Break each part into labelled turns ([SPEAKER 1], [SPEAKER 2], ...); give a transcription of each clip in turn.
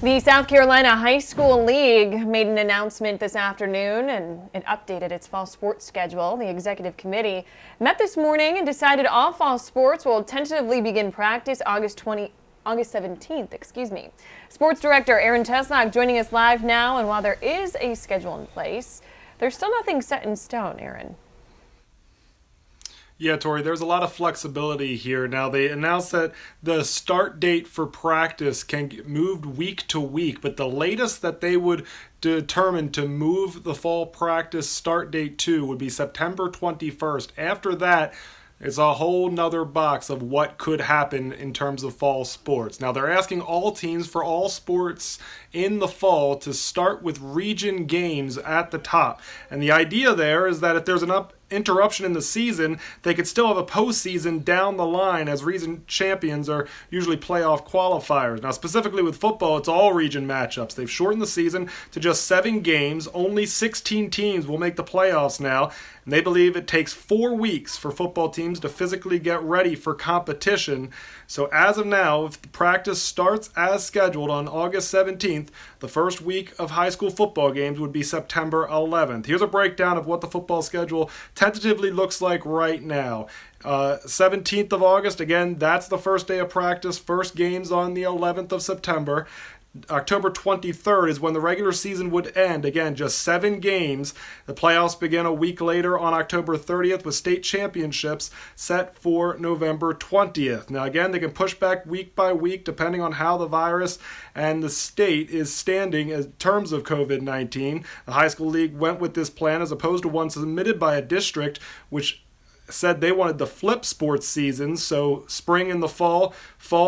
[SPEAKER 1] The South Carolina High School League made an announcement this afternoon, and it updated its fall sports schedule. The executive committee met this morning and decided all fall sports will tentatively begin practice August 17th. Sports director Aaron CHESLOCK joining us live now, and while there is a schedule in place, there's still nothing set in stone, Aaron.
[SPEAKER 2] Yeah, Tori, there's a lot of flexibility here. Now, they announced that the start date for practice can get moved week to week, but the latest that they would determine to move the fall practice start date to would be September 21st. After that, it's a whole nother box of what could happen in terms of fall sports. Now, they're asking all teams for all sports in the fall to start with region games at the top. And the idea there is that if there's an interruption in the season, they could still have a postseason down the line, as region champions are usually playoff qualifiers. Now, specifically with football, it's all region matchups. They've shortened the season to just 7 games. Only 16 teams will make the playoffs now, and they believe it takes 4 weeks for football teams to physically get ready for competition. So as of now, if the practice starts as scheduled on August 17th, the first week of high school football games would be September 11th. Here's a breakdown of what the football schedule tentatively looks like right now. 17th of August, again, that's the first day of practice. First games on the 11th of September. October 23rd is when the regular season would end. Again, just 7 games. The playoffs begin a week later on October 30th with state championships set for November 20th. Now, again, they can push back week by week depending on how the virus and the state is standing in terms of COVID-19. The High School League went with this plan as opposed to one submitted by a district which said they wanted to flip sports seasons, so spring in the fall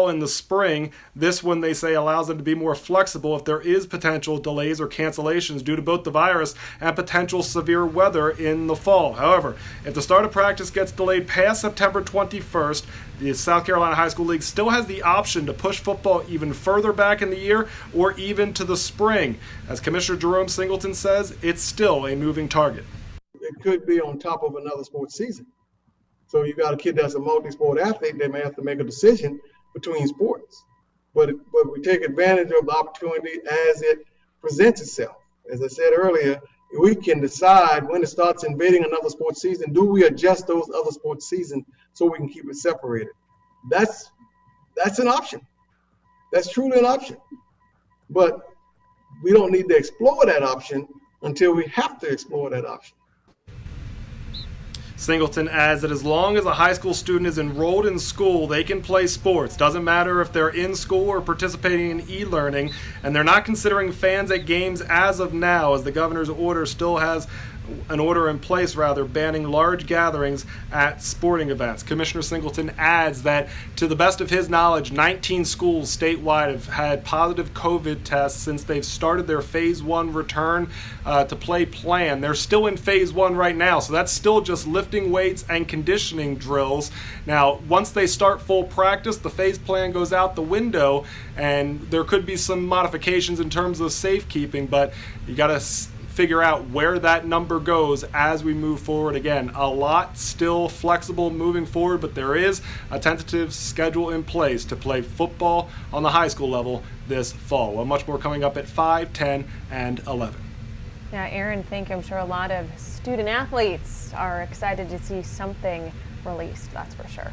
[SPEAKER 2] in the spring. This one, they say, allows them to be more flexible if there is potential delays or cancellations due to both the virus and potential severe weather in the fall. However, if the start of practice gets delayed past September 21st, the South Carolina High School League still has the option to push football even further back in the year or even to the spring. As Commissioner Jerome Singleton says, it's still a moving target.
[SPEAKER 3] It could be on top of another sports season. So you got a kid that's a multi-sport athlete, they may have to make a decision between sports. But we take advantage of the opportunity as it presents itself. As I said earlier, we can decide when it starts invading another sports season. Do we adjust those other sports seasons so we can keep it separated? That's an option. That's truly an option. But we don't need to explore that option until we have to explore that option.
[SPEAKER 2] Singleton adds that as long as a high school student is enrolled in school, they can play sports. Doesn't matter if they're in school or participating in e-learning, and they're not considering fans at games as of now, as the governor's order still has an order in place, banning large gatherings at sporting events. Commissioner Singleton adds that, to the best of his knowledge, 19 schools statewide have had positive COVID tests since they've started their Phase 1 return to play plan. They're still in Phase 1 right now, so that's still just lifting weights and conditioning drills. Now, once they start full practice, the phase plan goes out the window, and there could be some modifications in terms of safekeeping, but you got to figure out where that number goes as we move forward. Again, a lot still flexible moving forward, but there is a tentative schedule in place to play football on the high school level this fall. Well, much more coming up at 5, 10, and 11.
[SPEAKER 1] Yeah, Aaron, thank you. I'm sure a lot of student athletes are excited to see something released, that's for sure.